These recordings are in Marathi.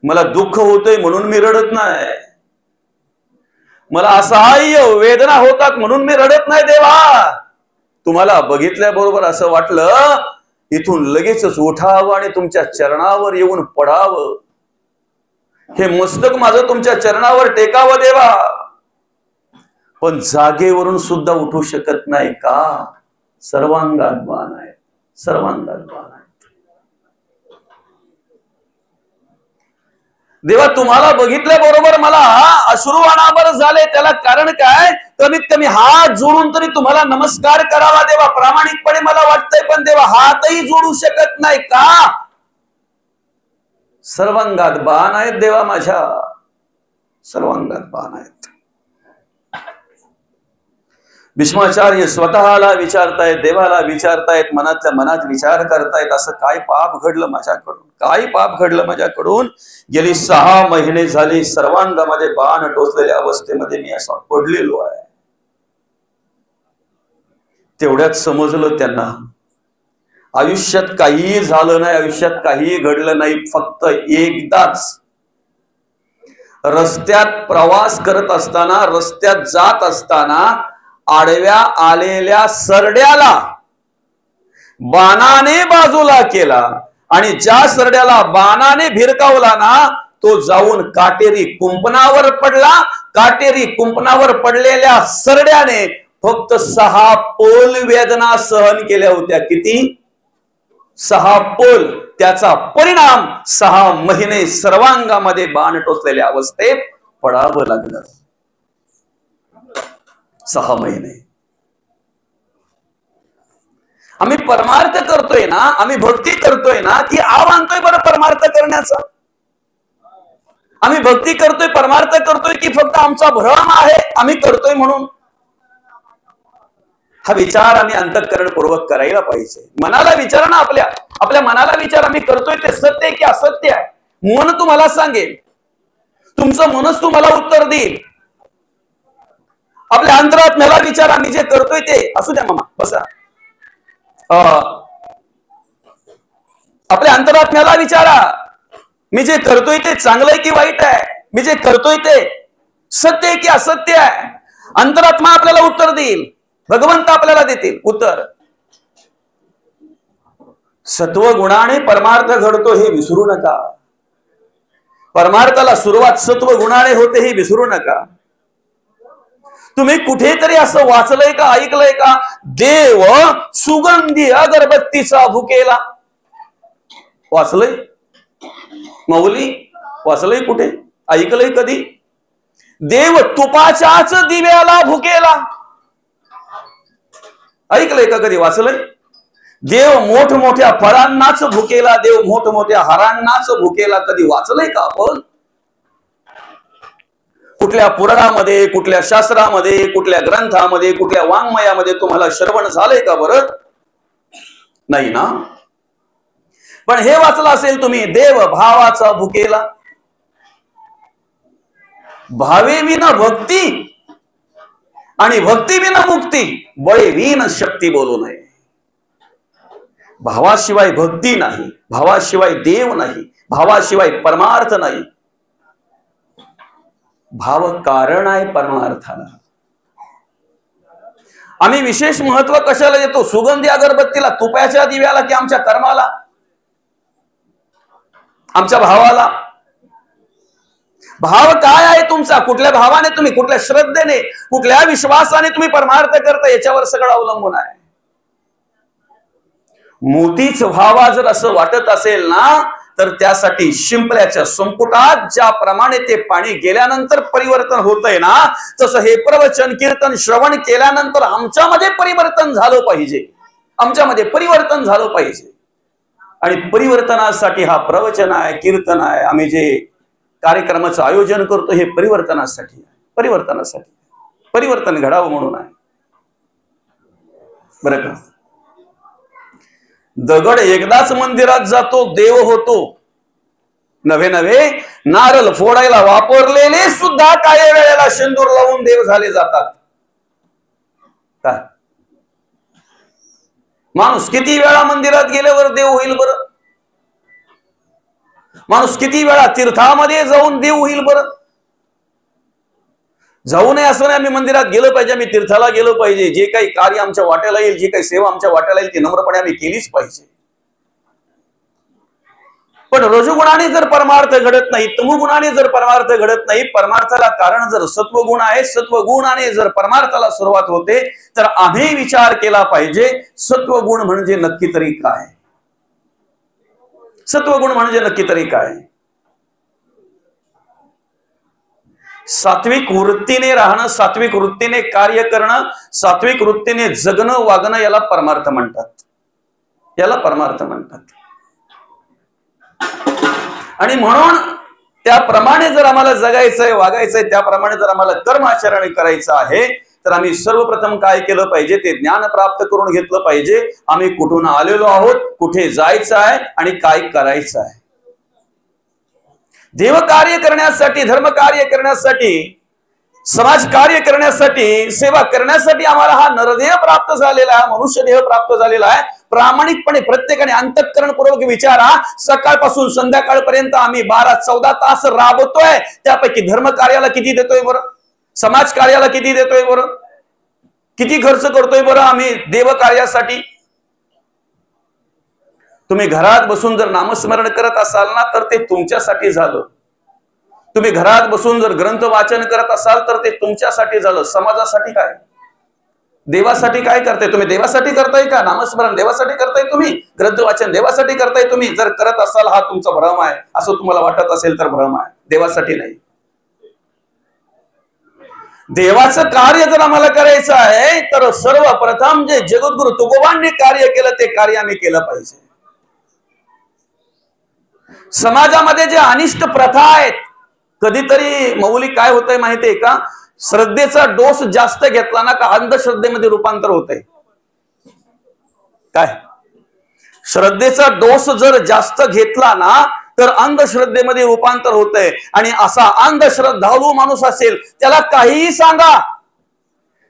मला दुःख होतंय म्हणून मी रडत नाही, मला असहाय्य वेदना होतात म्हणून मी रडत नाही देवा. तुम्हाला बघितल्याबरोबर असं वाटलं इथून लगेचच उठावं आणि तुमच्या चरणावर येऊन पडावं, हे मस्तक माझं तुमच्या चरणावर टेकावं देवा. पण जागेवरून सुद्धा उठू शकत नाही का? सर्वांगात बाण आहे, सर्वांगात बाण आहे. देवा तुम्हाला बघितल्याबरोबर मला अश्रू अनावर झाले, त्याला कारण काय? कमीत कमी हात जोडून तरी तुम्हाला नमस्कार करावा देवा, प्रामाणिकपणे मला वाटतंय. पण देवा हातही जोडू शकत नाही का? सर्वांगात बाण आहेत देवा, माझ्या सर्वांगात बाण आहेत. भीष्माचार्य स्वतःला विचारतायत, देवाला विचारतायत, मनातल्या मनात विचार करतायत, असं काय पाप घडलं माझ्याकडून, काय पाप घडलं माझ्याकडून? गेली 6 महिने झाली सर्वांगामध्ये बाण टोचलेल्या अवस्थेमध्ये मी असा पडलेलो आहे. तेवढ्यात समजलं त्यांना, आयुष्यात काहीही झालं नाही, आयुष्यात काहीही घडलं नाही. फक्त एकदाच रस्त्यात प्रवास करत असताना, रस्त्यात जात असताना आडव्या आलेल्या सरड्याला बाणाने बाजूला केला आणि ज्या सरड्याला बाणाने भिरकावला ना, तो जाऊन काटेरी कुंपणावर पडला. काटेरी कुंपणावर पडलेल्या सरड्याने फक्त 6 पोल वेदना सहन केल्या होत्या. किती? 6 पोल. त्याचा परिणाम 6 महिने सर्वांगामध्ये बाण टोचलेल्या अवस्थेत पडावं लागलं. 6 महिने. आम्ही परमार्थ करतोय ना, आम्ही भक्ती करतोय ना, की आव आणतोय बरं परमार्थ करण्याचा? आम्ही भक्ती करतोय, परमार्थ करतोय, की फक्त आमचा भ्रम आहे आम्ही करतोय म्हणून? हा विचार आम्ही अंतःकरणपूर्वक करायला पाहिजे. मनाला विचारा ना, आपल्या मनाला विचार, आम्ही करतोय ते सत्य आहे की असत्य आहे? मन तुम्हाला सांगेल, तुमचं मनच तुम्हाला उत्तर देईल. आपल्या अंतरात्म्याला विचार, आम्ही जे करतोय ते, असू द्या मामा बसा, आपल्या अंतरात्म्याला विचारा, मी जे करतोय ते चांगलं आहे की वाईट आहे? मी जे करतोय ते सत्य आहे की असत्य आहे? अंतरात्मा आपल्याला उत्तर देईल, भगवंत आपल्याला देतील उत्तर. सत्वगुणाने परमार्थ घडतो हे विसरू नका. परमार्थाला सुरुवात सत्वगुणाने होते हे विसरू नका. तुम्ही कुठेतरी असं वाचलंय का, ऐकलंय का, देव सुगंधी अगरबत्तीचा भुकेला? वाचलंय? मौली वाचलंय? कुठे ऐकलंय कधी? देव तुपाच्याच दिव्याला भुकेला? ऐकलंय का कधी? वाचलंय? देव मोठमोठ्या फळांनाच भुकेला, देव मोठमोठ्या हारांनाच भुकेला, कधी वाचलंय का आपण? कुठल्या पुराणामध्ये, कुठल्या शास्त्रामध्ये, कुठल्या ग्रंथामध्ये, कुठल्या वाङ्मयामध्ये तुम्हाला श्रवण झालंय का बरं? नाही ना. पण हे वाचलं असेल तुम्ही, देव भावाचा भुकेला. भावे विना भक्ती आणि भक्ती विना मुक्ती, बळे विन शक्ती बोलू नये. भावाशिवाय भक्ती नाही, भावाशिवाय देव नाही, भावाशिवाय परमार्थ नाही. भाव कारण आहे परमार्थाला. आम्ही विशेष महत्व कशाला देतो? सुगंधी अगरबत्तीला, तुपाच्या दिव्याला, की आमच्या कर्माला, आमच्या भावाला? भाव काय आहे तुमचा? कुठल्या भावाने तुम्ही, कुठल्या श्रद्धेने, कुठल्या विश्वासाने तुम्ही परमार्थ करता, याच्यावर सगळं अवलंबून आहे. मोतीच व्हावा जर असं वाटत असेल ना, तर त्यासाठी शिंपल्याच्या संपुटात ज्याप्रमाणे ते पाणी गेल्यानंतर परिवर्तन होतंय ना, तसं हे प्रवचन कीर्तन श्रवण केल्यानंतर आमच्यामध्ये परिवर्तन झालं पाहिजे. आमच्यामध्ये परिवर्तन झालं पाहिजे. आणि परिवर्तनासाठी हा प्रवचन आहे, कीर्तन आहे, आम्ही जे कार्यक्रमाचं आयोजन करतो हे परिवर्तनासाठी आहे. परिवर्तनासाठी, परिवर्तन घडावं म्हणून आहे बरं का. दगड एकदाच मंदिरात जातो, देव होतो. नवे नवे नारळ फोडायला वापरलेले सुद्धा काही वेळेला शेंदूर लावून देव झाले जातात. काय माणूस किती वेळा मंदिरात गेल्यावर देव होईल बरं? माणूस किती वेळा तीर्थामध्ये जाऊन देव होईल बरं? जाऊ नये असं नाही, आम्ही मंदिरात गेलो पाहिजे, आम्ही तीर्थाला गेलो पाहिजे, जे काही कार्य आमच्या वाट्याला येईल, जी काही सेवा आमच्या वाट्याला येईल ती नम्रपणे आम्ही केलीच पाहिजे. पण रजोगुणाने जर परमार्थ घडत नाही, तमोगुणाने जर परमार्थ घडत नाही, परमार्थाला कारण जर सत्वगुण आहे, सत्वगुणाने जर परमार्थाला सुरुवात होते, तर आम्ही विचार केला पाहिजे सत्वगुण म्हणजे नक्की तरी काय? सत्वगुण म्हणजे नक्की तरी काय? सात्विक वृत्तीने राहणं, सात्विक वृत्तीने कार्य करणं, सात्विक वृत्तीने जगणं वागणं, याला परमार्थ म्हणतात. याला परमार्थ म्हणतात. आणि म्हणून त्याप्रमाणे जर आम्हाला जगायचंय, वागायचंय, त्याप्रमाणे जर आम्हाला कर्म आचरण करायचं आहे, तर आम्ही सर्वप्रथम काय केलं पाहिजे? ते ज्ञान प्राप्त करून घेतलं पाहिजे. आम्ही कुठून आलेलो आहोत, कुठे जायचं आहे आणि काय करायचं आहे. देव कार्य करण्यासाठी, धर्म कार्य करण्यासाठी, समाज कार्य करण्यासाठी, सेवा करण्यासाठी आम्हाला हा नरदेह प्राप्त झालेला आहे, मनुष्य देह प्राप्त झालेला आहे. प्रामाणिकपणे प्रत्येकाने अंतःकरणपूर्वक विचारा. सकाळपासून संध्याकाळपर्यंत आम्ही 12-14 तास राबतोय, त्यापैकी धर्म कार्याला किती देतोय बरं? समाज कार्याला किती देतोय बरं? किती खर्च करतोय बरं आम्ही देव कार्यासाठी? तुम्ही घरात बसून जर नामस्मरण करत असाल ना, तर ते तुमच्यासाठी झालं. तुम्ही घरात बसून जर ग्रंथ वाचन करत असाल तर ते तुमच्यासाठी झालं. समाजासाठी काय? देवासाठी काय करताय तुम्ही? देवासाठी करताय का? नामस्मरण देवासाठी करताय तुम्ही? ग्रंथ वाचन देवासाठी करताय तुम्ही? जर करत असाल हा तुमचा भ्रम आहे, असं तुम्हाला वाटत असेल तर भ्रम आहे. देवासाठी नाही. देवाचं कार्य जर आम्हाला करायचं आहे, तर सर्वप्रथम जे जगद्गुरु तुकोबांनी कार्य केलं ते कार्य आम्ही केलं पाहिजे. समाजामध्ये जे अनिष्ट प्रथा आहेत, कधीतरी मौली काय होतंय माहितीये का? श्रद्धेचा डोस जास्त घेतला ना का अंधश्रद्धेमध्ये रूपांतर होतंय. काय? श्रद्धेचा डोस जर जास्त घेतला ना तर अंधश्रद्धेमध्ये रूपांतर होतंय. आणि असा अंधश्रद्धाळू माणूस असेल, त्याला काहीही सांगा,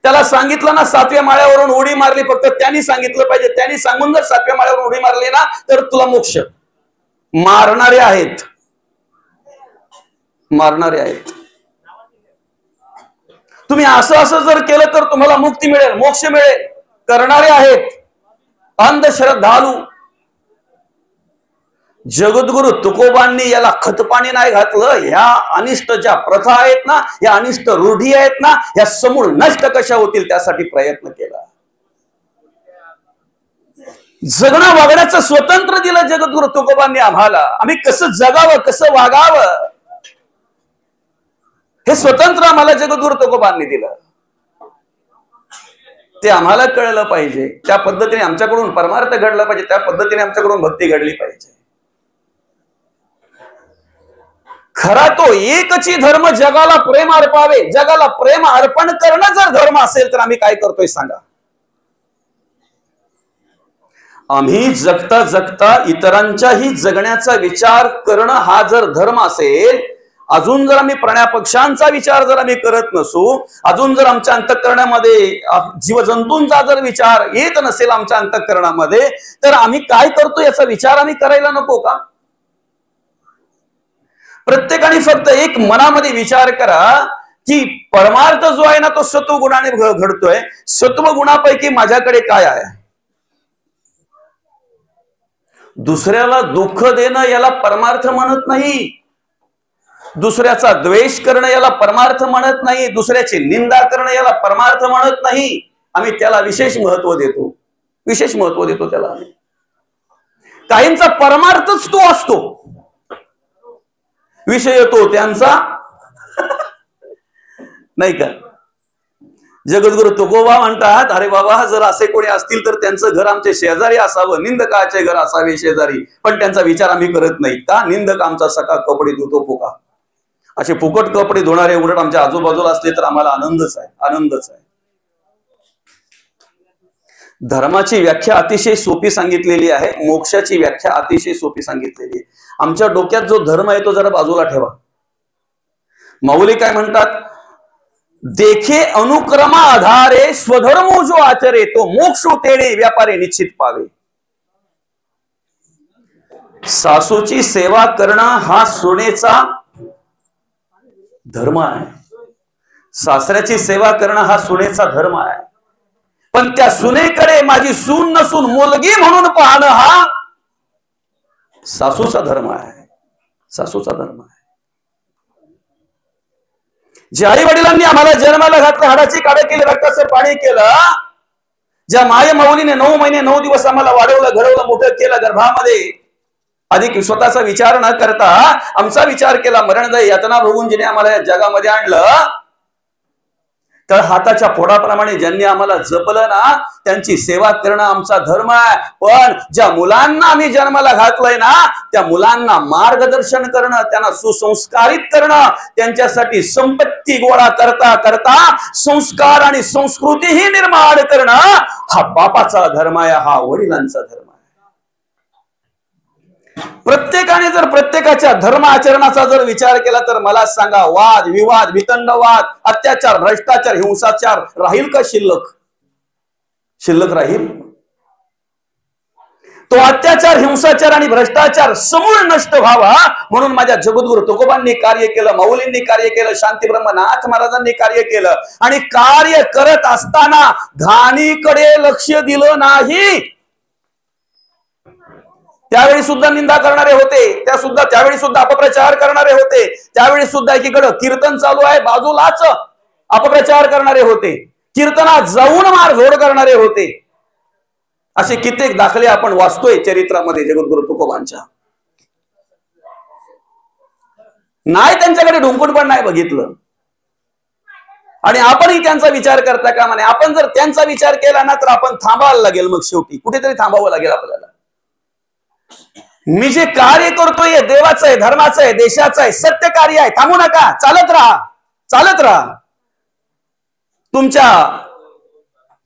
त्याला सांगितलं ना 7व्या माळ्यावरून उडी मारली, फक्त त्यांनी सांगितलं पाहिजे, त्यांनी सांगून जर 7व्या माळ्यावरून उडी मारली ना तर तुला मोक्ष. मारणारे आहेत, मारणारे आहेत. तुम्ही असं असं जर केलं तर तुम्हाला मुक्ती मिळेल, मोक्ष मिळेल, करणारे आहेत अंधश्रद्धाळू. जगद्गुरु तुकोबांनी याला खतपाणी नाही घातलं. ह्या अनिष्ट ज्या प्रथा आहेत ना, या अनिष्ट रूढी आहेत ना, या समूळ नष्ट कशा होतील त्यासाठी प्रयत्न केला. जगणं वागण्याचं स्वतंत्र दिलं जगद्गुरु तुकोबांनी आम्हाला. आम्ही कसं जगावं, कसं वागावं हे स्वतंत्र आम्हाला जगद्गुरु तुकोबांनी दिलं. ते आम्हाला कळलं पाहिजे. त्या पद्धतीने आमच्याकडून परमार्थ घडला पाहिजे, त्या पद्धतीने आमच्याकडून भक्ती घडली पाहिजे. खरा तो एकची धर्म जगाला प्रेम अर्पावे. जगाला प्रेम अर्पण करणं जर धर्म असेल तर आम्ही काय करतोय सांगा? आम्ही जगता जगता इतरांच्याही जगण्याचा विचार करणं हा जर धर्म असेल, अजून जर आम्ही प्राण्यापक्षांचा विचार जर आम्ही करत नसू, अजून जर आमच्या अंतःकरणामध्ये जीवजंतूंचा जर विचार येत नसेल आमच्या अंतःकरणामध्ये, तर आम्ही काय करतो याचा विचार आम्ही करायला नको का? प्रत्येकाने फक्त एक मनामध्ये विचार करा की परमार्थ जो आहे ना तो सत्वगुणाने घडतोय. सत्वगुणापैकी माझ्याकडे काय आहे? दुसऱ्याला दुःख देणं याला परमार्थ म्हणत नाही. दुसऱ्याचा द्वेष करणं याला परमार्थ म्हणत नाही. दुसऱ्याची निंदा करणं याला परमार्थ म्हणत नाही. आम्ही त्याला विशेष महत्व देतो, विशेष महत्व देतो त्याला. काहींचा परमार्थच तो असतो, विषय तो त्यांचा नाही का? जगद्गुरु तुकोबा म्हणतात, अरे बाबा जर असे कोणी असतील तर त्यांचं घर आमचे शेजारी असावं, निंदकाचे घर असावे शेजारी. पण त्यांचा विचार आम्ही करत नाही का? निंदक आमचा सखा कपडे धुतो फुका. असे फुकट कपडे धुणारे उलट आमच्या आजूबाजूला असले तर आम्हाला आनंदच आहे, आनंदच आहे. धर्माची व्याख्या अतिशय सोपी सांगितलेली आहे, मोक्षाची व्याख्या अतिशय सोपी सांगितलेली आहे. आमच्या डोक्यात जो धर्म आहे तो जरा बाजूला ठेवा. माऊली काय म्हणतात? देखे अनुक्रमा आधारे स्वधर्म जो आचरे तो मोक्ष तेणे व्यापारे निश्चित पावे. सासूची सेवा करणं हा सुनेचा धर्म आहे. सासऱ्याची सेवा करणं हा सुनेचा धर्म आहे. पण त्या सुनेकडे माझी सून नसून मुलगी म्हणून पाहणं हा सासूचा धर्म आहे. सासूचा धर्म आहे. ज्या आई वडिलांनी आम्हाला जन्माला घातलं, हाडाची काढ केली, रक्ताचं पाणी केलं, ज्या माय माऊलीने 9 महिने 9 दिवस आम्हाला वाढवलं, घडवलं, मोठं केलं, गर्भामध्ये अधिक स्वतःचा विचार न करता आमचा विचार केला, मरणदय यातना भोगून जिने आम्हाला या जगामध्ये आणलं, तर हाताच्या फोडाप्रमाणे ज्यांनी आम्हाला जपलं ना, त्यांची सेवा करणं आमचा धर्म आहे. पण ज्या मुलांना आम्ही जन्माला घातलंय ना, त्या मुलांना मार्गदर्शन करणं, त्यांना सुसंस्कारित करणं, त्यांच्यासाठी संपत्ती गोळा करता करता संस्कार आणि संस्कृतीही निर्माण करणं हा बापाचा धर्म आहे, हा वडिलांचा धर्म आहे. प्रत्येकाने जर प्रत्येकाच्या धर्म आचरणाचा जर विचार केला तर मला सांगा, वाद विवाद, वितंडवाद, अत्याचार, भ्रष्टाचार, हिंसाचार राहील का? शिल्लक? शिल्लक राहील? तो अत्याचार, हिंसाचार आणि भ्रष्टाचार समूळ नष्ट व्हावा म्हणून माझ्या जगद्गुरु तुकोबांनी कार्य केलं, माऊलींनी कार्य केलं, शांती ब्रह्मनाथ महाराजांनी कार्य केलं. आणि कार्य करत असताना घाणीकडे लक्ष दिलं नाही. त्यावेळी सुद्धा निंदा करणारे होते, त्यावेळी सुद्धा अपप्रचार करणारे होते, त्यावेळी सुद्धा एकीकडे कीर्तन चालू आहे, बाजूलाच अपप्रचार करणारे होते, कीर्तनात जाऊन मारझोड करणारे होते. असे कित्येक दाखले आपण वाचतोय चरित्रामध्ये जगद्गुरु तुकोबांच्या. नाही त्यांच्याकडे ढुंकून पण नाही बघितलं. आणि आपणही त्यांचा विचार करता का म्हणे? आपण जर त्यांचा विचार केला ना तर आपण थांबायला लागेल. मग शेवटी कुठेतरी थांबावं लागेल आपल्याला. मी जे कार्य करतोय देवाचं आहे, धर्माचं आहे, देशाचं आहे, सत्य कार्य आहे. थांबू नका, चालत राहा, चालत राहा. तुमच्या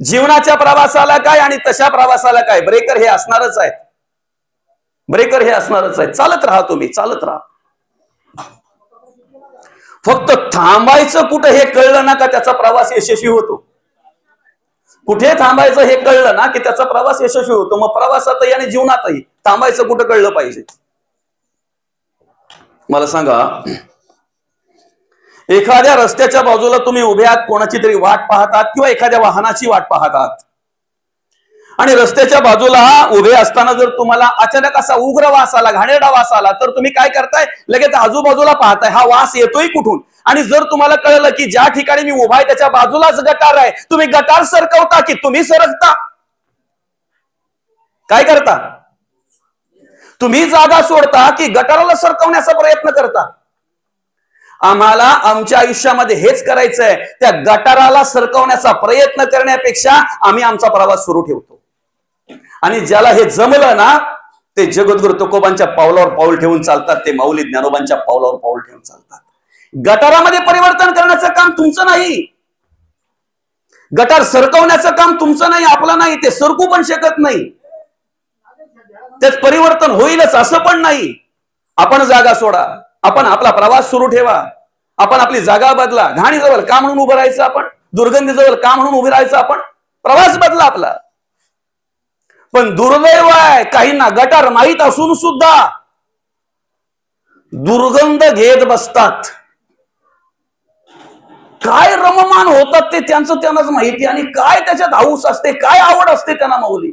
जीवनाच्या प्रवासाला काय आणि तशा प्रवासाला काय, ब्रेकर हे असणारच आहेत. ब्रेकर हे असणारच आहे. चालत राहा, तुम्ही चालत राहा. फक्त थांबायचं कुठं हे कळलं ना का त्याचा प्रवास यशस्वी होतो. कुठे थांबायचं हे कळलं ना की त्याचा प्रवास यशस्वी होतो. मग प्रवासातही आणि जीवनातही थांबायचं कुठं कळलं पाहिजे. मला सांगा, एखाद्या रस्त्याच्या बाजूला तुम्ही उभे आहात, कोणाची तरी वाट पाहतात किंवा एखाद्या वाहनाची वाट पाहतात, आणि रस्त्याच्या बाजूला उभे असताना जर तुम्हाला अचानक असा उग्र वास आला, घाणेरडा वास आला, तर तुम्ही काय करताय? लगेच आजूबाजूला पाहताय हा वास येतोय कुठून. आणि जर तुम्हाला कळलं की ज्या ठिकाणी मी उभा आहे त्याच्या बाजूलाच गटार आहे, तुम्ही गटार सरकवता की तुम्ही सरकता? काय करता? तुम्ही जागा सोडता की गटाराला सरकवण्याचा प्रयत्न करता? आम्हाला आमच्या आयुष्यामध्ये हेच करायचंय. त्या गटाराला सरकवण्याचा प्रयत्न करण्यापेक्षा आम्ही आमचा प्रवास सुरू ठेवतो. आणि ज्याला हे जमलं ना ते जगद्गुरु तुकोबांच्या पावलावर पाऊल ठेवून चालतात, ते माऊली ज्ञानोबांच्या पावलावर पाऊल ठेवून चालतात. गटारामध्ये परिवर्तन करण्याचं काम तुमचं नाही, गटार सरकवण्याचं काम तुमचं नाही, आपलं नाही. ते सरकू पण शकत नाही, त्यात परिवर्तन होईलच असं पण नाही. आपण जागा सोडा, आपण आपला प्रवास सुरू ठेवा, आपण आपली जागा बदला. घाणीजवळ का म्हणून उभं राहायचं आपण? दुर्गंधीजवळ का म्हणून उभे राहायचं आपण? प्रवास बदला आपला. पण दुर्दैव आहे, काहींना गटार माहीत असून सुद्धा दुर्गंध घेत बसतात. काय रममान होतात ते त्यांचं त्यांनाच माहिती, आणि काय त्याच्यात हाऊस असते, काय आवड असते त्यांना. माऊली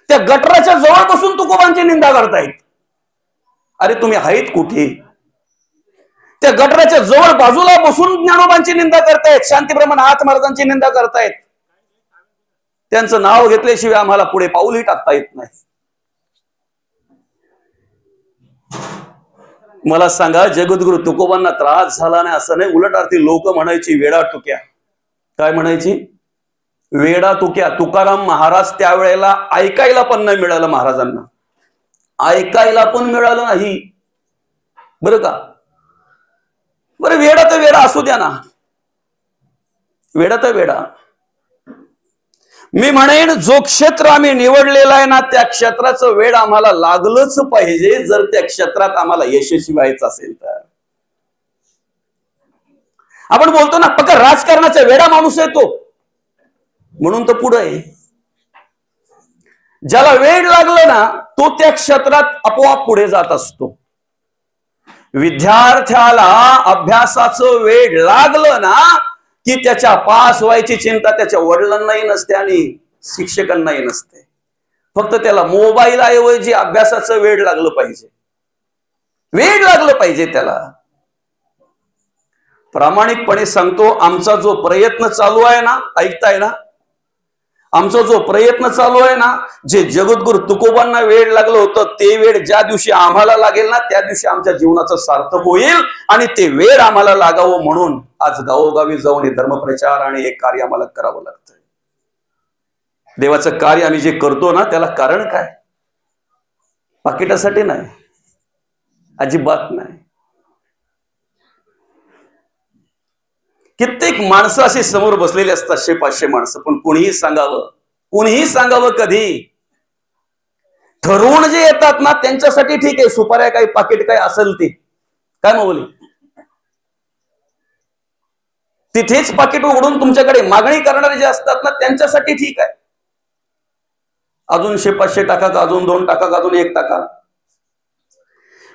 त्या गटाराच्या जवळ बसून तुकोबांची निंदा करतायत. अरे तुम्ही आहेत कुठे? त्या गटाराच्या जवळ बाजूला बसून ज्ञानोबांची निंदा करतायत, शांती ब्रह्मनाथ महाराजांची निंदा करतायत. त्यांचं नाव घेतल्याशिवाय आम्हाला पुढे पाऊलही टाकता येत नाही. मला सांगा, जगद्गुरु तुकोबांना त्रास झाला नाही असं नाही, उलट अर्थी लोक म्हणायची वेडा तुक्या. काय म्हणायची? वेडा तुक्या. तुकाराम महाराज त्यावेळेला ऐकायला पण नाही मिळालं महाराजांना, ऐकायला पण मिळालं नाही. बरं का? बरं, वेडा तर वेडा असू द्या ना, वेडा तर वेडा. मी म्हणेन जो क्षेत्र आम्ही निवडलेला आहे ना त्या क्षेत्राचं वेड आम्हाला लागलंच पाहिजे, जर त्या क्षेत्रात आम्हाला यशस्वी व्हायचं असेल तर. आपण बोलतो ना फक्त राजकारणाचा वेडा माणूस आहे तो, म्हणून तर पुढे आहे. ज्याला वेड लागलं ना तो त्या क्षेत्रात आपोआप पुढे जात असतो. विद्यार्थ्याला अभ्यासाचं वेड लागलं ना की त्याच्या पास व्हायची चिंता त्याच्या वडिलांनाही नसते आणि शिक्षकांनाही नसते. फक्त त्याला मोबाईल ऐवजी अभ्यासाचं वेड लागलं पाहिजे, वेड लागलं पाहिजे त्याला. प्रामाणिकपणे सांगतो, आमचा जो प्रयत्न चालू आहे ना, ऐकताय ना, आमचा जो प्रयत्न चालू आहे ना, जे जगद्गुरु तुकोबांना वेड लागलं होतं ते वेड ज्या दिवशी आम्हाला लागेल ना त्या दिवशी आमच्या जीवनाचं सार्थक होईल. आणि ते वेड आम्हाला लागावं म्हणून आज गावोगावी जाऊन हे धर्मप्रचार आणि हे कार्य आम्हाला करावं लागतंय. देवाचं कार्य आम्ही जे करतो ना त्याला कारण काय? पाकिटासाठी नाही, अजिबात नाही. कित्येक माणसं अशी समोर बसलेली असतात, 100-500 माणसं, पण कुणीही सांगावं कधी ठरवून जे येतात ना त्यांच्यासाठी ठीक आहे, सुपाऱ्या काही पाकिट काय असेल ते काय माऊली, तिथेच पाकिट उघडून तुमच्याकडे मागणी करणारे जे असतात ना त्यांच्यासाठी ठीक आहे. अजून 100-500 टाका का, अजून 2 टाका का, अजून 1 टाका,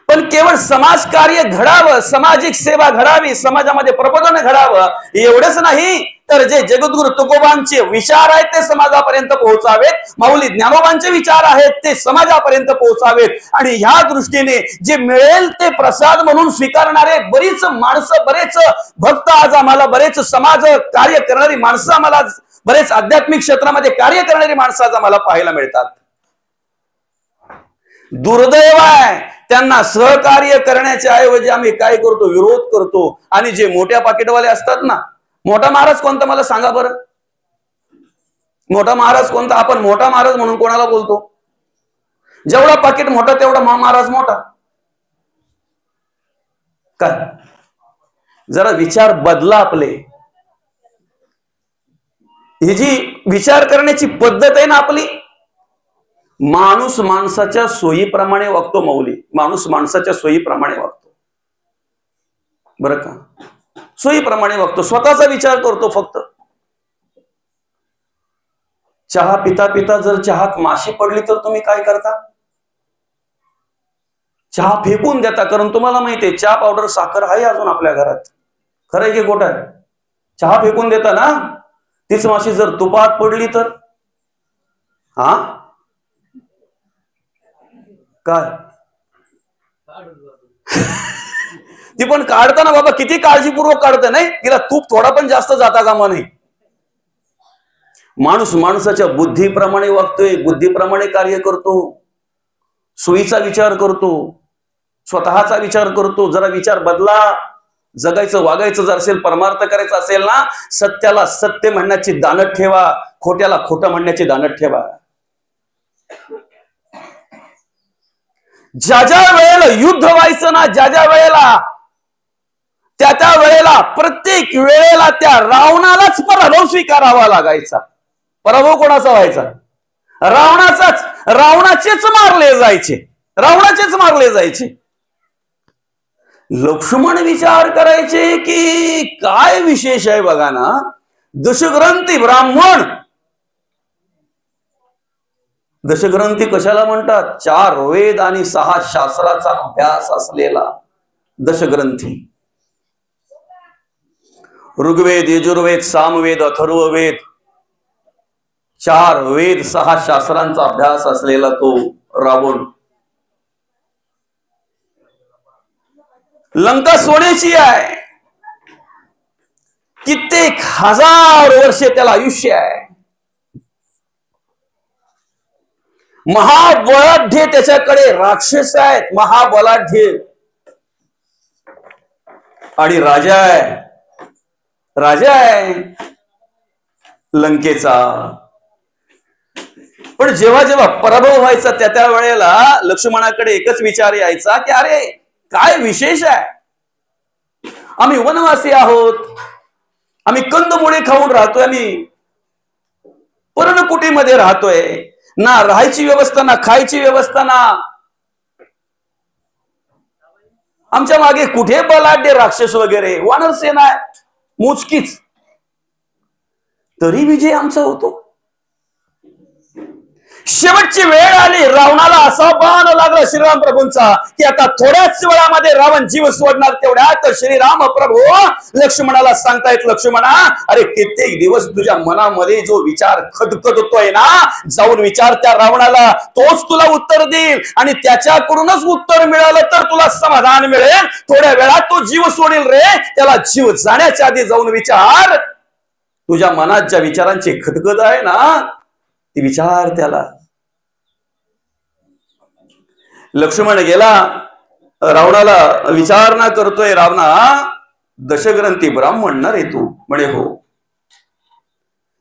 पण केवळ समाज कार्य घडावं, सामाजिक सेवा घडावी, समाजामध्ये प्रबोधन घडावं एवढंच नाही तर जे जगद्गुरु तुकोबांचे विचार आहेत ते समाजापर्यंत पोहोचावेत, माऊली ज्ञानोबांचे विचार आहेत ते समाजापर्यंत पोहोचावेत. आणि ह्या दृष्टीने जे मिळेल ते प्रसाद म्हणून स्वीकारणारे बरीच माणसं, बरेच भक्त आज आम्हाला, बरेच समाज कार्य करणारी माणसं आम्हाला, बरेच आध्यात्मिक क्षेत्रामध्ये कार्य करणारी माणसं आज आम्हाला पाहायला मिळतात. दुर्दैव आहे त्यांना सहकार्य करण्याच्या ऐवजी आम्ही काय करतो, विरोध करतो. आणि जे मोठ्या पाकिटवाले असतात ना, मोठा महाराज कोणता मला सांगा बरं, मोठा महाराज कोणता? आपण मोठा महाराज म्हणून कोणाला बोलतो? जेवढा पाकिट मोठा तेवढा महाराज मोठा काय? जरा विचार बदला आपले. ही जी विचार करण्याची पद्धत आहे ना आपली, माणूस माणसाच्या सोयीप्रमाणे वागतो माऊली, माणूस माणसाच्या सोयीप्रमाणे वागतो बरं का, सोयीप्रमाणे वागतो, स्वतःचा विचार करतो फक्त. चहा पिता पिता जर चहात माशी पडली तर तुम्ही काय करता? चहा फेकून देता, कारण तुम्हाला माहितीये चहा पावडर साखर आहे अजून आपल्या घरात. खरं आहे की खोटं आहे? चहा फेकून देता ना, तीच माशी जर तुपात पडली तर हा काय? ती पण काढताना बाबा किती काळजीपूर्वक काढतं, नाही तिला तूप थोडा पण जास्त जाता कामा नाही. माणूस माणसाच्या बुद्धीप्रमाणे वागतोय, बुद्धीप्रमाणे कार्य करतो, सोयीचा विचार करतो, स्वतःचा विचार करतो. जरा विचार बदला. जगायचं, वागायचं जर असेल, परमार्थ करायचा असेल ना, सत्याला सत्य म्हणण्याची दानत ठेवा, खोट्याला खोटं म्हणण्याची दानत ठेवा. ज्या ज्या वेळेला युद्ध व्हायचं ना, ज्या ज्या वेळेला, त्या त्या वेळेला, प्रत्येक वेळेला त्या रावणालाच पराभव स्वीकारावा लागायचा. पराभव कोणाचा व्हायचा? रावणाचाच. रावणाचेच मारले जायचे, रावणाचेच मारले जायचे. लक्ष्मण विचार करायचे की काय विशेष आहे बघा ना, दशग्रंथी ब्राह्मण. दशग्रंथी कशाला म्हणतात? 4 वेद आणि 6 शास्त्राचा अभ्यास असलेला दशग्रंथी. ऋग्वेद, यजुर्वेद, सामवेद, अथर्ववेद, 4 वेद 6 शास्त्रांचा अभ्यास असलेला तो रावण. लंका सोन्याची आहे, कित्येक हजार वर्षे त्याला आयुष्य आहे. महाबलाढ्य त्याच्याकडे राक्षस आहेत, महाबलाढ्य. आणि राजा आहे, राजा आहे लंकेचा. पण जेव्हा जेव्हा पराभव व्हायचा त्या त्या वेळेला लक्ष्मणाकडे एकच विचार यायचा की अरे काय विशेष आहे, आम्ही वनवासी आहोत, आम्ही कंदमुळे खाऊन राहतोय, आम्ही पर्णकुटीमध्ये राहतोय, ना राहायची व्यवस्था ना खायची व्यवस्था, ना आमच्या मागे कुठे बलाढ्य राक्षस वगैरे, वानर सेना मोजकीच, तरी विजय आमचा होतो. शेवटची वेळ आली, रावणाला असा बाण लागला श्रीराम प्रभूंचा की आता थोड्याच वेळामध्ये रावण जीव सोडणार. तेवढ्यात श्रीराम प्रभू लक्ष्मणाला सांगतायत, लक्ष्मणा अरे कित्येक दिवस तुझ्या मनामध्ये जो विचार खदखदतोय ना, जाऊन विचार त्या रावणाला, तोच तुला उत्तर देईल आणि त्याच्याकडूनच उत्तर मिळालं तर तुला समाधान मिळेल. थोड्या वेळात तो जीव सोडेल रे, त्याला जीव जाण्याच्या आधी जाऊन विचार. तुझ्या मनात ज्या विचारांची खदखद आहे ना, ती विचार त्याला. लक्ष्मण गेला, रावणाला विचारणा करतोय, रावणा दशग्रंथी ब्राह्मण ना रे तू? म्हणे हो.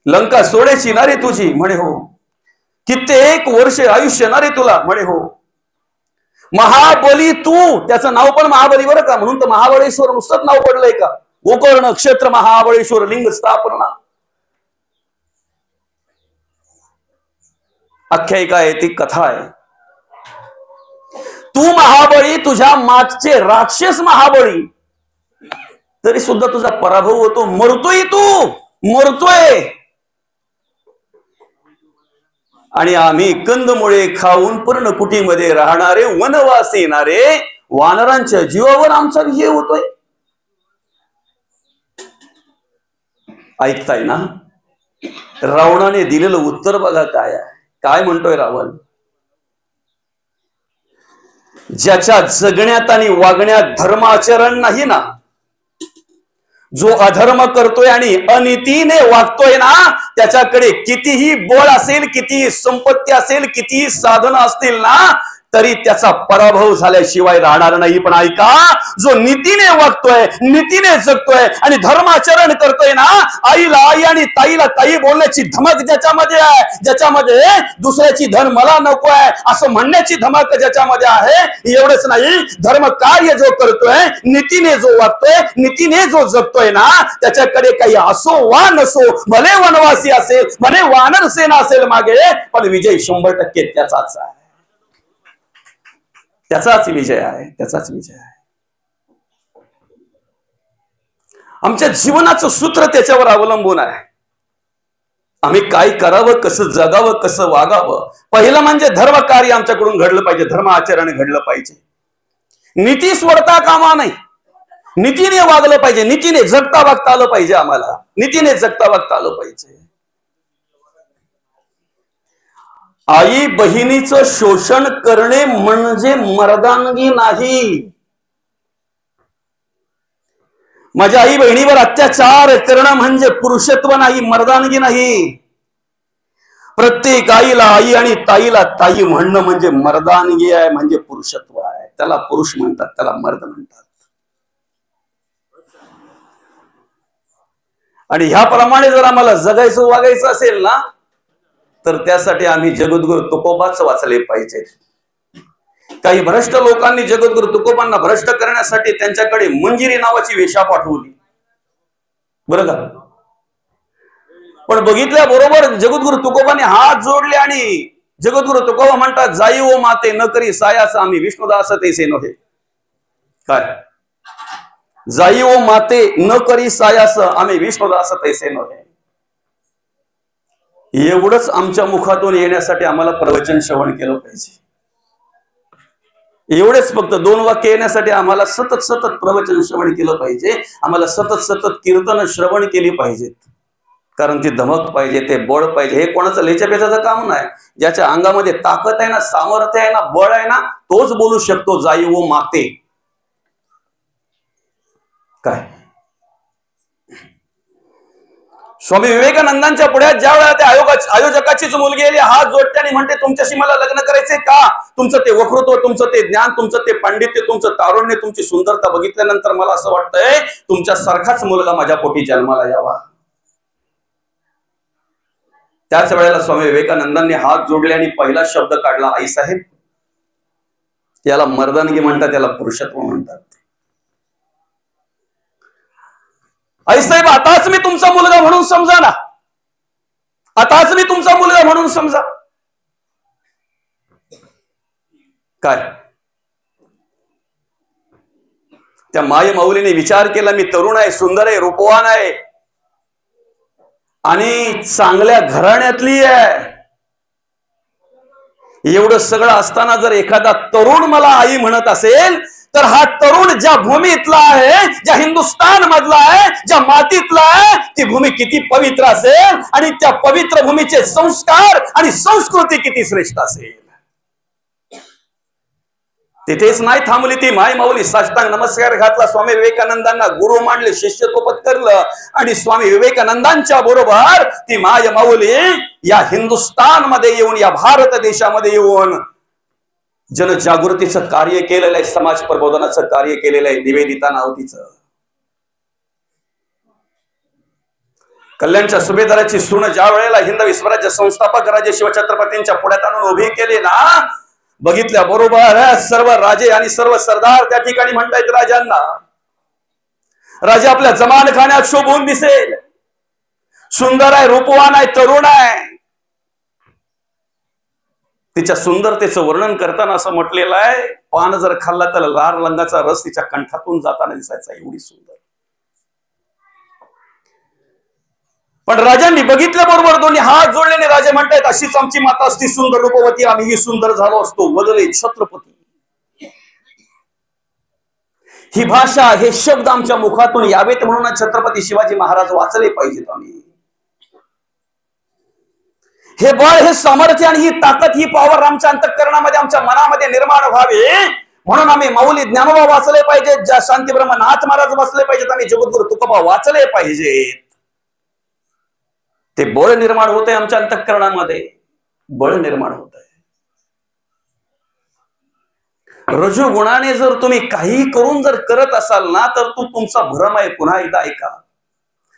लंका सोडायची ना रे तुझी? म्हणे हो. कित्येक वर्ष आयुष्य ना रे तुला? म्हणे हो. महाबली तू, त्याचं नाव पण महाबली बरं का, म्हणून तर महाबळेश्वर नुसतंच नाव पडलंय का? गोकर्ण क्षेत्र महाबळेश्वर लिंग स्थापना आख्यायिका आहे, ती कथा आहे. तू महाबळी, तुझ्या मागचे राक्षस महाबळी, तरी सुद्धा तुझा पराभव होतो. मरतोय तू, मरतोय. आणि आम्ही कंदमुळे खाऊन पर्णकुटीमध्ये राहणारे वनवासी येणारे वानरांच्या जीवावर आमचा विजय होतोय. ऐकताय ना? रावणाने दिलेलं उत्तर बघा काय आहे. काय म्हणतोय रावण? ज्याच्या जगण्यात आणि वागण्यात धर्माचरण नाही ना, जो अधर्म करतोय आणि अनितीने वागतोय ना, त्याच्याकडे कितीही बळ असेल, कितीही संपत्ती असेल, कितीही साधन असतील ना, तरी त्याचा पराभव झाल्याशिवाय राहणार नाही. पण ऐका, जो नीतीने वागतोय, नीतीने जगतोय आणि धर्माचरण करतोय ना, आईला आई आणि ताईला ताई बोलण्याची धमक ज्याच्यामध्ये आहे, ज्याच्यामध्ये दुसऱ्याची धन मला नको आहे असं म्हणण्याची धमक ज्याच्यामध्ये आहे, एवढंच नाही, धर्म कार्य जो करतोय, नीतीने जो वागतोय, नीतीने जो जगतोय ना, त्याच्याकडे काही असो वा नसो, भले वनवासी असेल, भले वानर सेना असेल मागे, पण विजय 100% त्याचाच आहे. त्याचाच विजय आहे, त्याचाच विजय आहे. आमच्या जीवनाचं सूत्र त्याच्यावर अवलंबून आहे. आम्ही काय करावं, कसं जगावं, कसं वागावं. पहिलं म्हणजे धर्म कार्य आमच्याकडून घडलं पाहिजे, धर्म आचरण घडलं पाहिजे. नीती सोडता कामा नाही, नीतीने वागलं पाहिजे, नीतीने जगता वागता आलं पाहिजे. आम्हाला नीतीने जगता वागता आलं पाहिजे. आई बहिणीचं शोषण करणे म्हणजे मर्दानगी नाही. माझ्या आई बहिणीवर अत्याचार करणं म्हणजे पुरुषत्व नाही, मर्दानगी नाही. प्रत्येक आईला आई आणि ताईला ताई म्हणणं म्हणजे मर्दानगी आहे, म्हणजे पुरुषत्व आहे. त्याला पुरुष म्हणतात, त्याला मर्द म्हणतात. आणि ह्याप्रमाणे जर आम्हाला जगायचं वागायचं असेल ना, तर त्यासाठी आम्ही जगद्गुरु तुकोबाच वाचले पाहिजे. काही भ्रष्ट लोकांनी जगद्गुरु तुकोबांना भ्रष्ट करण्यासाठी त्यांच्याकडे मंजिरी नावाची वेश्या पाठवली, बरं का. पण बघितल्या बरोबर जगद्गुरु तुकोबांनी हात जोडले आणि जगद्गुरु तुकोबा म्हणतात, जाई ओ माते न करी सायास आम्ही विष्णुदास तैसे नव्हे. काय? जाई ओ माते न करी सायास आम्ही विष्णुदास तैसे नव्हे. एवढंच आमच्या मुखातून येण्यासाठी आम्हाला प्रवचन श्रवण केलं पाहिजे. एवढेच फक्त 2 वाक्य येण्यासाठी आम्हाला सतत सतत प्रवचन श्रवण केलं पाहिजे. आम्हाला सतत सतत कीर्तन श्रवण केली पाहिजेत. कारण ती धमक पाहिजे, ते बळ पाहिजे. हे कोणाचं लेच्यापेचाचं काम नाही. ज्याच्या अंगामध्ये ताकद आहे ना, सामर्थ्य आहे ना, बळ आहे ना, तोच बोलू शकतो जाई वो माते. काय स्वामी विवेकानंदांच्या पुढ्यात ज्या वेळा त्या आयोजकाचीच मुलगी आली, हात जोडते आणि म्हणते, तुमच्याशी मला लग्न करायचंय का? तुमचं ते वक्तृत्व, तुमचं ते ज्ञान, तुमचं ते पांडित्य, तुमचं तारुण्य, तुमची सुंदरता बघितल्यानंतर मला असं वाटतंय तुमच्या सारखाच मुलगा माझ्या पोटी जन्माला यावा. त्याच वेळेला स्वामी विवेकानंदांनी हात जोडले आणि पहिला शब्द काढला, आई साहेब. याला मर्दानगी म्हणतात, याला पुरुषत्व म्हणतात. आई साहेब, आताच मी तुमचा मुलगा म्हणून समजा ना, आताच मी तुमचा मुलगा म्हणून समजा. काय त्या माय माऊलीने विचार केला, मी तरुण आहे, सुंदर आहे, रूपवान आहे आणि चांगल्या घराण्यातली आहे. एवढं सगळं असताना जर एखादा तरुण मला आई म्हणत असेल, तर हा तरुण ज्या भूमीतला आहे, ज्या हिंदुस्थान मधला आहे, ज्या मातीतला आहे, ती भूमी किती पवित्र असेल आणि त्या पवित्र भूमीचे संस्कार आणि संस्कृती किती श्रेष्ठ असेल. तिथेच नाही थांबली ती माय माऊली. साष्टांग नमस्कार घातला, स्वामी विवेकानंदांना गुरु मानले, शिष्यत्व पत्करलं आणि स्वामी विवेकानंदांच्या बरोबर ती माय माऊली या हिंदुस्थान मध्ये येऊन, या भारत देशामध्ये येऊन जनजागृतीचं कार्य केलेलं आहे, समाज प्रबोधनाचं कार्य केलेलं आहे. निवेदिता नाव तिचं. कल्याणच्या सुभेदाराची सून ज्या वेळेला हिंदवी स्वराज्य संस्थापक राजे शिवछत्रपतींच्या पुढ्यात आणून उभी केली ना, बघितल्या बरोबर सर्व राजे आणि सर्व सरदार त्या ठिकाणी म्हणतायत राजांना, राजा आपल्या जमान खाण्यात शोभून दिसेल, सुंदर आहे, रूपवान आहे, तरुण आहे. तिच्या सुंदरतेचं वर्णन करताना असं म्हटलेलं आहे, पान जर खाल्ला तर लाल रंगाचा रस तिच्या कंठातून जाताना दिसायचा, एवढी सुंदर. पण राजांनी बघितल्याबरोबर दोन्ही हात जोडलेले राजे म्हणतायत, अशीच आमची माता असती सुंदर रूपवती, आम्हीही सुंदर झालो असतो. वदले छत्रपती. ही भाषा, हे शब्द आमच्या मुखातून यावेत म्हणून छत्रपती शिवाजी महाराज वाचले पाहिजेत. आम्ही हे बळ, हे सामर्थ्य आणि ही ताकद, ही पॉवर आमच्या अंतःकरणामध्ये, आमच्या मनामध्ये निर्माण व्हावे म्हणून आम्ही माऊली ज्ञानोबा वाचले पाहिजेत, ज्या शांती ब्रह्मनाथ महाराज वाचले पाहिजेत, आम्ही जगद्गुरु तुकोबा वाचले पाहिजेत. ते बळ निर्माण होते आमच्या अंतःकरणामध्ये, बळ निर्माण होत आहे. रजोगुणाने जर तुम्ही काही करून जर करत असाल ना, तर तो तुमचा भ्रम आहे. पुन्हा एकदा ऐका,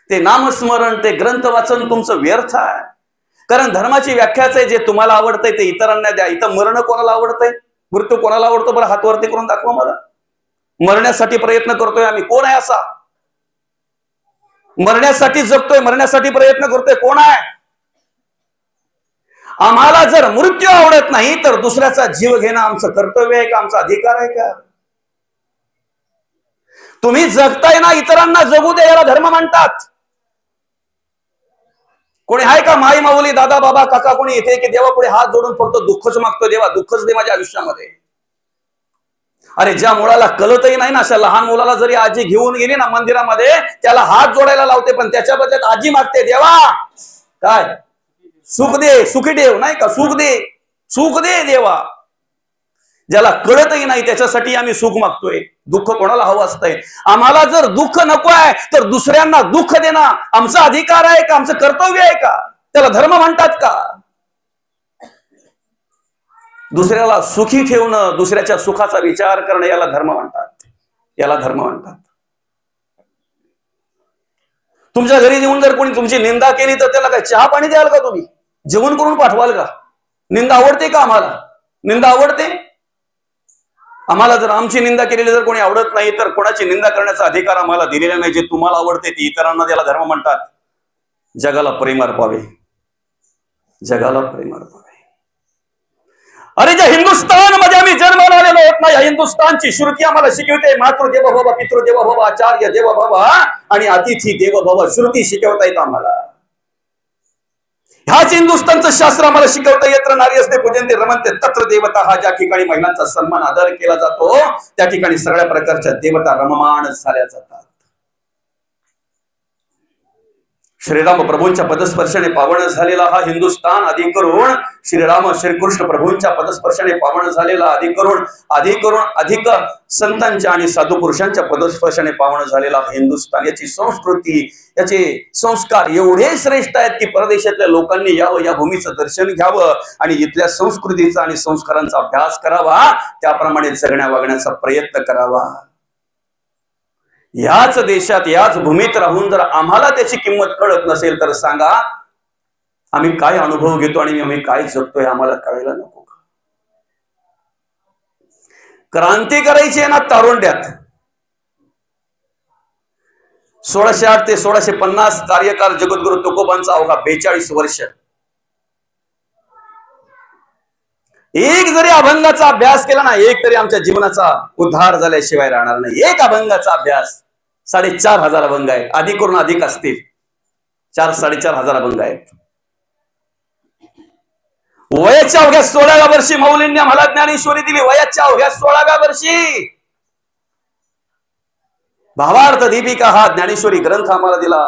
ते नामस्मरण, ते ग्रंथ वाचन तुमचं व्यर्थ आहे. कारण धर्माची व्याख्याच आहे, जे तुम्हाला आवडतंय ते इतरांना द्या. इथं मरण कोणाला आवडतंय? मृत्यू कोणाला आवडतो? बरं हात वरती करून दाखवा मला. मरण्यासाठी प्रयत्न करतोय आम्ही, कोण आहे असा? मरण्यासाठी जगतोय, मरण्यासाठी प्रयत्न करतोय, कोण आहे? आम्हाला जर मृत्यू आवडत नाही तर दुसऱ्याचा जीव घेणं आमचं कर्तव्य आहे का, आमचा अधिकार आहे का? तुम्ही जगताय ना, इतरांना जगू दे, याला धर्म म्हणतात. कोणी आहे का माई माऊली, दादा बाबा काका कोणी येते की देवा पुढे हात जोडून फक्त दुःखच मागतो, देवा दुःखच दे माझ्या आयुष्यामध्ये? अरे ज्या मुलाला कळतही नाही ना, अशा लहान मुलाला जरी आजी घेऊन गेली ना मंदिरामध्ये, त्याला हात जोडायला लावते, पण त्याच्या बदल्यात आजी मागते, देवा काय सुख दे, सुखी देव नाही का, सुख दे, सुख दे देवा. ज्याला कळतही नाही त्याच्यासाठी आम्ही सुख मागतोय. दुःख कोणाला हवं असतंय? आम्हाला जर दुःख नको आहे तर दुसऱ्यांना दुःख देणं आमचा अधिकार आहे का, आमचं कर्तव्य आहे का? त्याला धर्म म्हणतात का? दुसऱ्याला सुखी ठेवणं, दुसऱ्याच्या सुखाचा विचार करणं, याला धर्म म्हणतात, याला धर्म म्हणतात. तुमच्या घरी येऊन जर कोणी तुमची निंदा केली तर त्याला काय चहा पाणी द्याल का? तुम्ही जेवण करून पाठवाल का? निंदा आवडते का आम्हाला? निंदा आवडते आम्हाला? जर आमची निंदा केलेली जर कोणी आवडत नाही तर कोणाची निंदा करण्याचा अधिकार आम्हाला दिलेला नाही. जे तुम्हाला आवडते ते इतरांना द्यायला धर्म म्हणतात. जगाला प्रेम अर्पावे, जगाला प्रेम अर्पावे. अरे ज्या हिंदुस्थान मध्ये आम्ही जन्माला आलेलो होत ना, या हिंदुस्थानची श्रुती आम्हाला शिकवते, मातृदेव भव, पितृदेव भव, आचार्य देव भव आणि अतिथी देव भव. श्रुती शिकवता येत आम्हाला. ह्याच हिंदुस्थानचं शास्त्र आम्हाला शिकवता येतं. नारी असते पूजनते रमणते तत्र देवता. हा ज्या ठिकाणी महिलांचा सन्मान आदर केला जातो त्या ठिकाणी सगळ्या प्रकारच्या देवता रममाण झाल्या जातात. श्रीराम प्रभूंच्या पदस्पर्शाने पावन झालेला हा हिंदुस्थान, अधिक करून श्रीराम श्रीकृष्ण प्रभूंच्या पदस्पर्शाने पावन झालेला, अधिक संतांच्या आणि साधू पुरुषांच्या पदस्पर्शाने पावन झालेला हिंदुस्थान, याची संस्कृती, याचे संस्कार एवढे श्रेष्ठ आहेत की परदेशातल्या लोकांनी यावं, या भूमीचं दर्शन घ्यावं आणि इथल्या संस्कृतीचा आणि संस्कारांचा अभ्यास करावा, त्याप्रमाणे जगण्या वागण्याचा प्रयत्न करावा. याच देशात, याच भूमीत राहून जर आम्हाला त्याची किंमत कळत नसेल तर सांगा आम्ही काय अनुभव घेतो आणि आम्ही काय जगतोय आम्हाला कळायला नको का? क्रांती करायची आहे ना तारुंड्यात. 1608 ते 1650 कार्यकाळ जगद्गुरु तुकोबांचा अवघा 42 वर्ष. एक जरी अभंगाचा अभ्यास केला ना, एक तरी आमच्या जीवनाचा उद्धार झाल्याशिवाय राहणार नाही. एक अभंगाचा अभ्यास, 4500 अभंग आहेत, अधिक करून अधिक असतील, 4-4.5 हजार अभंग आहेत. वयाच्या अवघ्या 16व्या वर्षी माऊलींनी आम्हाला ज्ञानेश्वरी दिली. वयाच्या अवघ्या 16व्या वर्षी भावार्थ दीपिका हा ज्ञानेश्वरी ग्रंथ आम्हाला दिला.